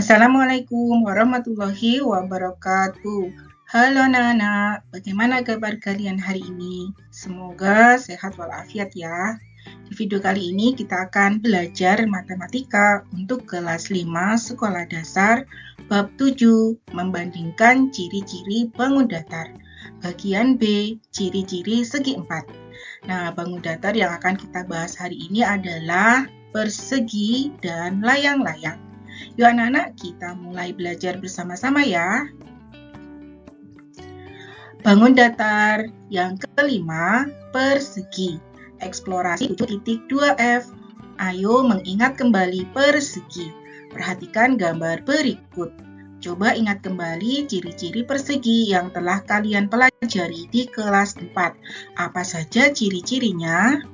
Assalamualaikum warahmatullahi wabarakatuh. Halo anak-anak, bagaimana kabar kalian hari ini? Semoga sehat walafiat ya. Di video kali ini kita akan belajar matematika untuk kelas 5 sekolah dasar bab 7 membandingkan ciri-ciri bangun datar. Bagian B, ciri-ciri segi 4. Nah, bangun datar yang akan kita bahas hari ini adalah persegi dan layang-layang. Yuk anak-anak, kita mulai belajar bersama-sama ya. Bangun datar yang kelima, persegi. Eksplorasi 7.2F. Ayo mengingat kembali persegi. Perhatikan gambar berikut. Coba ingat kembali ciri-ciri persegi yang telah kalian pelajari di kelas 4. Apa saja ciri-cirinya?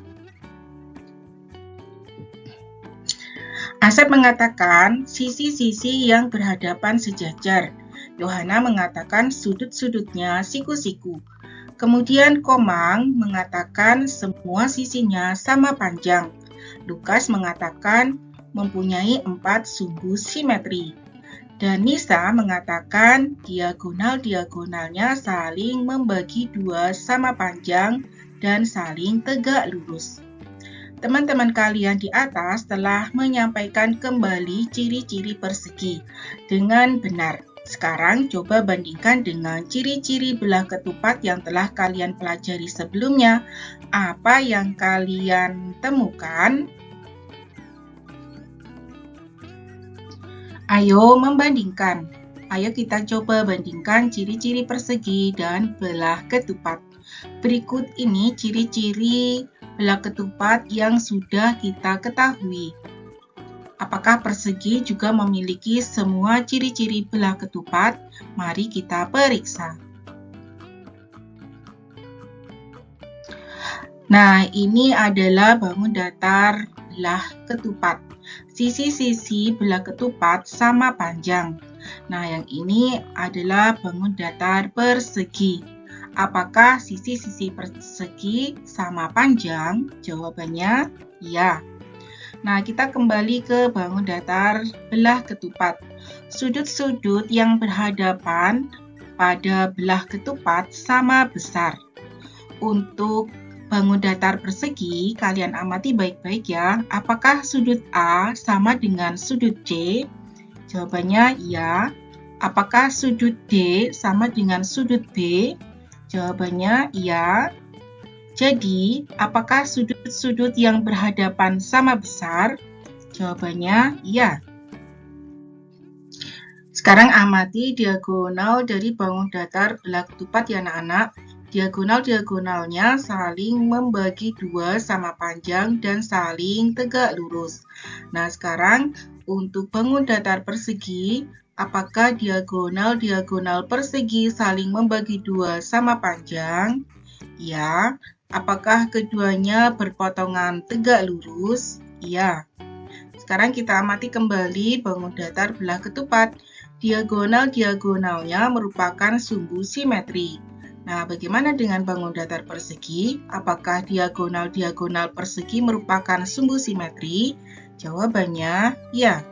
Asep mengatakan sisi-sisi yang berhadapan sejajar. Yohana mengatakan sudut-sudutnya siku-siku. Kemudian Komang mengatakan semua sisinya sama panjang. Lukas mengatakan mempunyai 4 sumbu simetri. Dan Nisa mengatakan diagonal-diagonalnya saling membagi 2 sama panjang dan saling tegak lurus. Teman-teman kalian di atas telah menyampaikan kembali ciri-ciri persegi dengan benar. Sekarang coba bandingkan dengan ciri-ciri belah ketupat yang telah kalian pelajari sebelumnya. Apa yang kalian temukan? Ayo membandingkan. Ayo kita coba bandingkan ciri-ciri persegi dan belah ketupat. Berikut ini ciri-ciri belah ketupat yang sudah kita ketahui. Apakah persegi juga memiliki semua ciri-ciri belah ketupat? Mari kita periksa. Nah, ini adalah bangun datar belah ketupat. Sisi-sisi belah ketupat sama panjang. Nah, yang ini adalah bangun datar persegi. Apakah sisi-sisi persegi sama panjang? Jawabannya ya. Nah, kita kembali ke bangun datar belah ketupat. Sudut-sudut yang berhadapan pada belah ketupat sama besar. Untuk bangun datar persegi, kalian amati baik-baik ya. Apakah sudut A sama dengan sudut C? Jawabannya ya. Apakah sudut D sama dengan sudut B? Jawabannya iya. Jadi, apakah sudut-sudut yang berhadapan sama besar? Jawabannya iya. Sekarang amati diagonal dari bangun datar belah ketupat ya anak-anak. Diagonal-diagonalnya saling membagi 2 sama panjang dan saling tegak lurus. Nah, sekarang untuk bangun datar persegi, apakah diagonal-diagonal persegi saling membagi 2 sama panjang? Ya. Apakah keduanya berpotongan tegak lurus? Ya. Sekarang kita amati kembali bangun datar belah ketupat. Diagonal-diagonalnya merupakan sumbu simetri. Nah, bagaimana dengan bangun datar persegi? Apakah diagonal-diagonal persegi merupakan sumbu simetri? Jawabannya ya.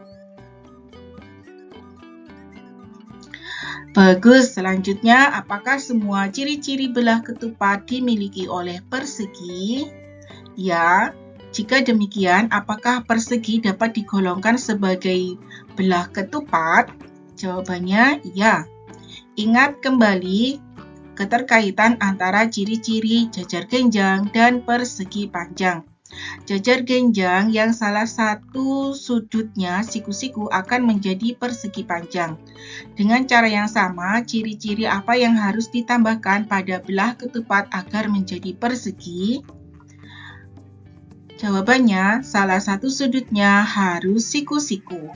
Bagus, selanjutnya apakah semua ciri-ciri belah ketupat dimiliki oleh persegi? Ya, jika demikian apakah persegi dapat digolongkan sebagai belah ketupat? Jawabannya ya. Ingat kembali keterkaitan antara ciri-ciri jajar genjang dan persegi panjang. Jajar genjang yang salah satu sudutnya siku-siku akan menjadi persegi panjang. Dengan cara yang sama, ciri-ciri apa yang harus ditambahkan pada belah ketupat agar menjadi persegi? Jawabannya, salah satu sudutnya harus siku-siku.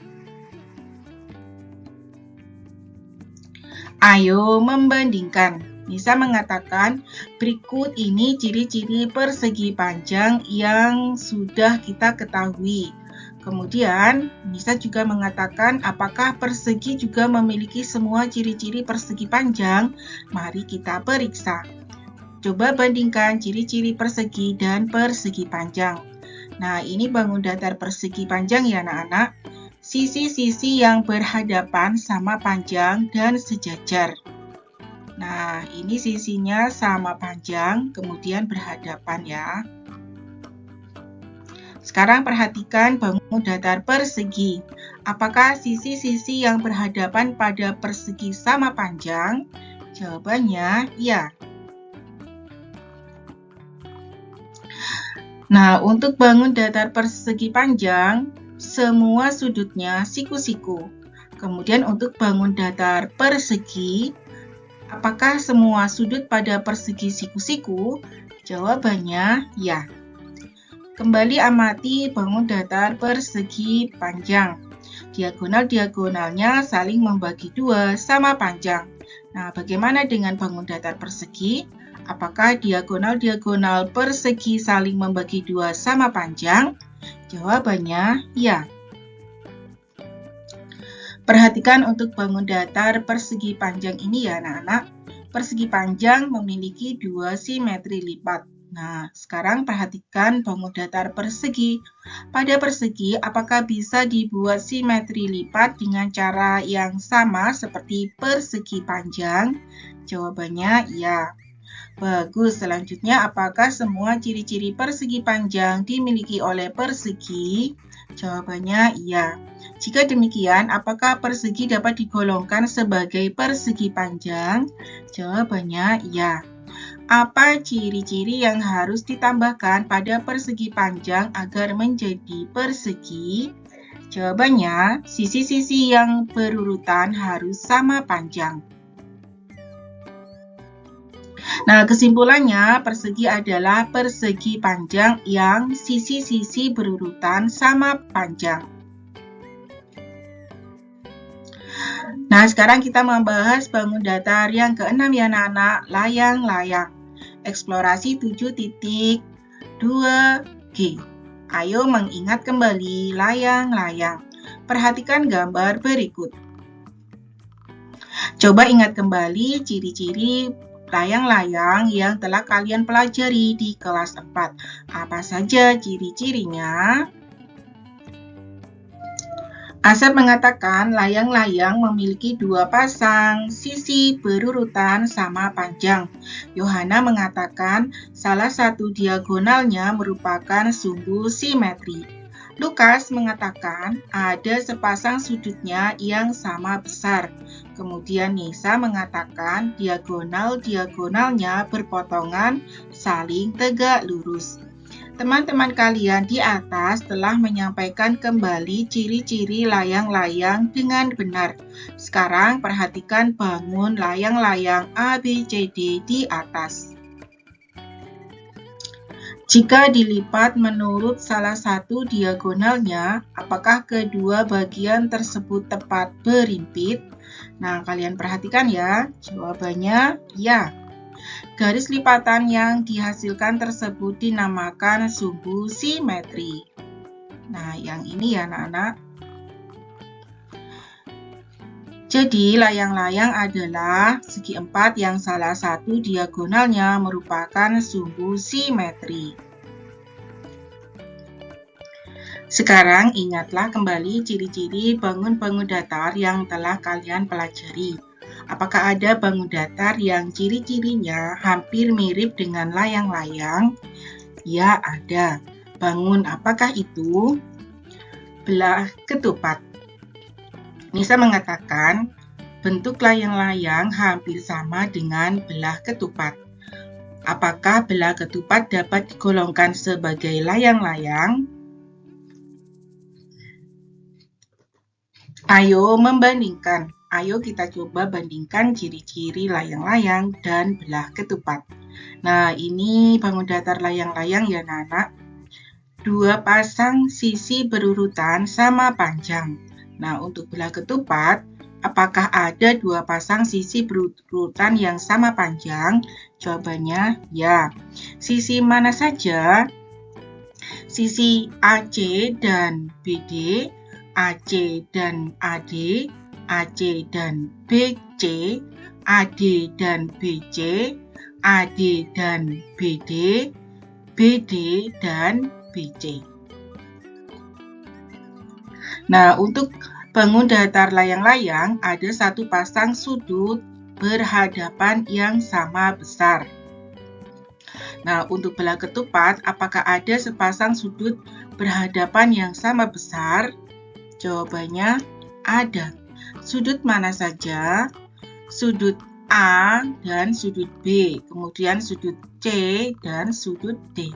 Ayo membandingkan. Nisa mengatakan, berikut ini ciri-ciri persegi panjang yang sudah kita ketahui. Kemudian, Nisa juga mengatakan, apakah persegi juga memiliki semua ciri-ciri persegi panjang? Mari kita periksa. Coba bandingkan ciri-ciri persegi dan persegi panjang. Nah, ini bangun datar persegi panjang ya anak-anak. sisi-sisi yang berhadapan sama panjang dan sejajar. Nah, ini sisinya sama panjang, kemudian berhadapan ya. Sekarang perhatikan bangun datar persegi. Apakah sisi-sisi yang berhadapan pada persegi sama panjang? Jawabannya ya. Nah, untuk bangun datar persegi panjang, semua sudutnya siku-siku. Kemudian untuk bangun datar persegi, apakah semua sudut pada persegi siku-siku? Jawabannya ya. Kembali amati bangun datar persegi panjang. Diagonal-diagonalnya saling membagi dua sama panjang. Nah, bagaimana dengan bangun datar persegi? Apakah diagonal-diagonal persegi saling membagi dua sama panjang? Jawabannya ya. Perhatikan untuk bangun datar persegi panjang ini ya anak-anak. Persegi panjang memiliki dua simetri lipat. Nah, sekarang perhatikan bangun datar persegi. Pada persegi, apakah bisa dibuat simetri lipat dengan cara yang sama seperti persegi panjang? Jawabannya ya. Bagus, selanjutnya apakah semua ciri-ciri persegi panjang dimiliki oleh persegi? Jawabannya iya. Jika demikian, apakah persegi dapat digolongkan sebagai persegi panjang? Jawabannya iya. Apa ciri-ciri yang harus ditambahkan pada persegi panjang agar menjadi persegi? Jawabannya, sisi-sisi yang berurutan harus sama panjang. Nah, kesimpulannya, persegi adalah persegi panjang yang sisi-sisi berurutan sama panjang. Nah, sekarang kita membahas bangun datar yang keenam ya anak-anak, layang-layang. Eksplorasi 7.2G. Ayo mengingat kembali layang-layang. Perhatikan gambar berikut. Coba ingat kembali ciri-ciri layang-layang yang telah kalian pelajari di kelas 4. Apa saja ciri-cirinya? Asep mengatakan layang-layang memiliki dua pasang sisi berurutan sama panjang. Yohana mengatakan salah satu diagonalnya merupakan sumbu simetri. Lukas mengatakan ada sepasang sudutnya yang sama besar. Kemudian Nisa mengatakan diagonal-diagonalnya berpotongan saling tegak lurus. Teman-teman kalian di atas telah menyampaikan kembali ciri-ciri layang-layang dengan benar. Sekarang perhatikan bangun layang-layang ABCD di atas. Jika dilipat menurut salah satu diagonalnya, apakah kedua bagian tersebut tepat berimpit? Nah, kalian perhatikan ya, jawabannya ya. Garis lipatan yang dihasilkan tersebut dinamakan sumbu simetri. Nah, yang ini ya anak-anak. Jadi, layang-layang adalah segi empat yang salah satu diagonalnya merupakan sumbu simetri. Sekarang ingatlah kembali ciri-ciri bangun-bangun datar yang telah kalian pelajari. Apakah ada bangun datar yang ciri-cirinya hampir mirip dengan layang-layang? Ya, ada. Bangun apakah itu? Belah ketupat. Nisa mengatakan, bentuk layang-layang hampir sama dengan belah ketupat. Apakah belah ketupat dapat digolongkan sebagai layang-layang? Ayo membandingkan. Ayo kita coba bandingkan ciri-ciri layang-layang dan belah ketupat. Nah, ini bangun datar layang-layang ya anak-anak. Dua pasang sisi berurutan sama panjang. Nah, untuk belah ketupat, apakah ada dua pasang sisi berurutan yang sama panjang? Jawabannya ya. Sisi mana saja? Sisi AC dan BD, AC dan AD, AC dan BC, AD dan BC, AD dan BD, BD dan BC. Nah, untuk bangun datar layang-layang ada satu pasang sudut berhadapan yang sama besar. Nah, untuk belah ketupat, apakah ada sepasang sudut berhadapan yang sama besar? Jawabannya ada. Sudut mana saja? Sudut A dan sudut B, kemudian sudut C dan sudut D.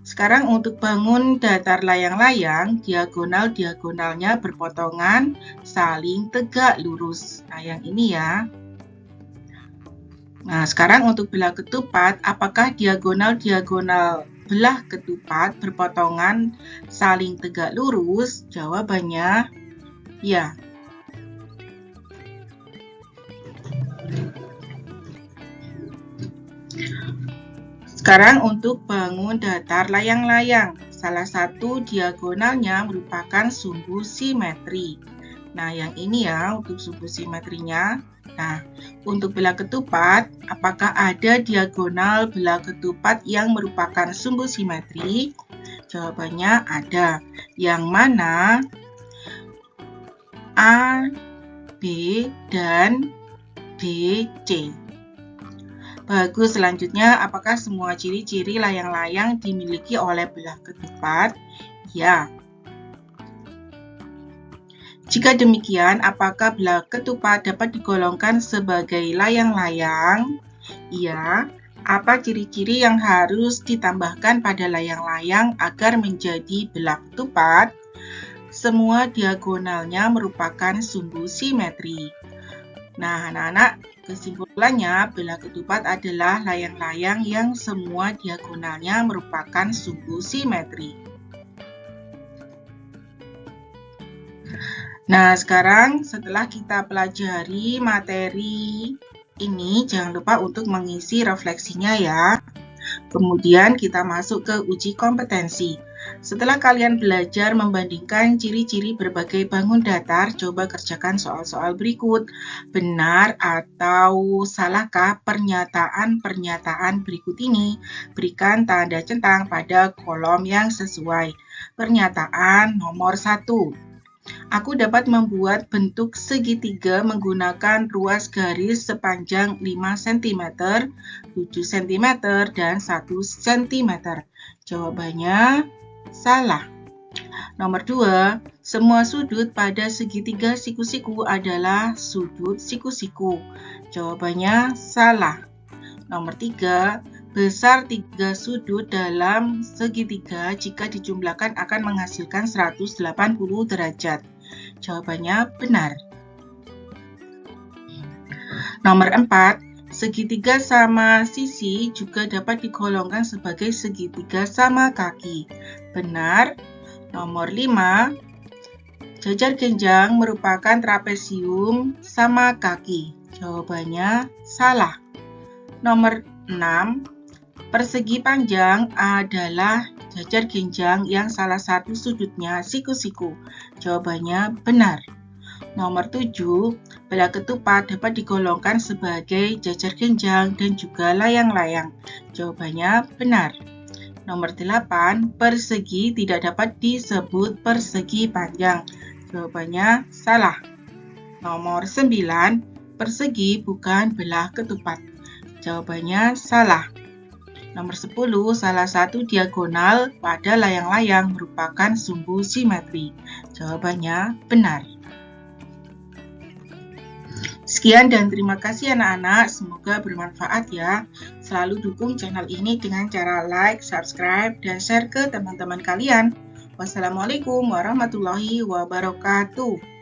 Sekarang untuk bangun datar layang-layang, diagonal-diagonalnya berpotongan, saling tegak lurus. Nah, yang ini ya. Nah, sekarang untuk belah ketupat, apakah diagonal-diagonal belah ketupat berpotongan saling tegak lurus? Jawabannya ya. Sekarang untuk bangun datar layang-layang, salah satu diagonalnya merupakan sumbu simetri. Nah, yang ini ya untuk sumbu simetrinya. Nah, untuk belah ketupat, apakah ada diagonal belah ketupat yang merupakan sumbu simetri? Jawabannya ada. Yang mana A, B, dan D, C. Bagus, selanjutnya apakah semua ciri-ciri layang-layang dimiliki oleh belah ketupat? Ya. Jika demikian, apakah belah ketupat dapat digolongkan sebagai layang-layang? Iya. Apa ciri-ciri yang harus ditambahkan pada layang-layang agar menjadi belah ketupat? Semua diagonalnya merupakan sumbu simetri. Nah, anak-anak, kesimpulannya belah ketupat adalah layang-layang yang semua diagonalnya merupakan sumbu simetri. Nah, sekarang setelah kita pelajari materi ini, jangan lupa untuk mengisi refleksinya ya. Kemudian kita masuk ke uji kompetensi. Setelah kalian belajar membandingkan ciri-ciri berbagai bangun datar, coba kerjakan soal-soal berikut. Benar atau salahkah pernyataan-pernyataan berikut ini? Berikan tanda centang pada kolom yang sesuai. Pernyataan nomor 1. Aku dapat membuat bentuk segitiga menggunakan ruas garis sepanjang 5 cm, 7 cm, dan 1 cm. Jawabannya salah. Nomor 2, semua sudut pada segitiga siku-siku adalah sudut siku-siku. Jawabannya salah. Nomor 3, besar 3 sudut dalam segitiga jika dijumlahkan akan menghasilkan 180 derajat. Jawabannya benar. Nomor 4, segitiga sama sisi juga dapat digolongkan sebagai segitiga sama kaki. Benar. Nomor 5, jajar genjang merupakan trapesium sama kaki. Jawabannya salah. Nomor 6, persegi panjang adalah jajar genjang yang salah satu sudutnya siku-siku. Jawabannya benar. Nomor 7, belah ketupat dapat digolongkan sebagai jajar genjang dan juga layang-layang. Jawabannya benar. Nomor 8, persegi tidak dapat disebut persegi panjang. Jawabannya salah. Nomor 9, persegi bukan belah ketupat. Jawabannya salah. Nomor 10, salah satu diagonal pada layang-layang merupakan sumbu simetri. Jawabannya benar. Sekian dan terima kasih anak-anak, semoga bermanfaat ya. Selalu dukung channel ini dengan cara like, subscribe, dan share ke teman-teman kalian. Wassalamualaikum warahmatullahi wabarakatuh.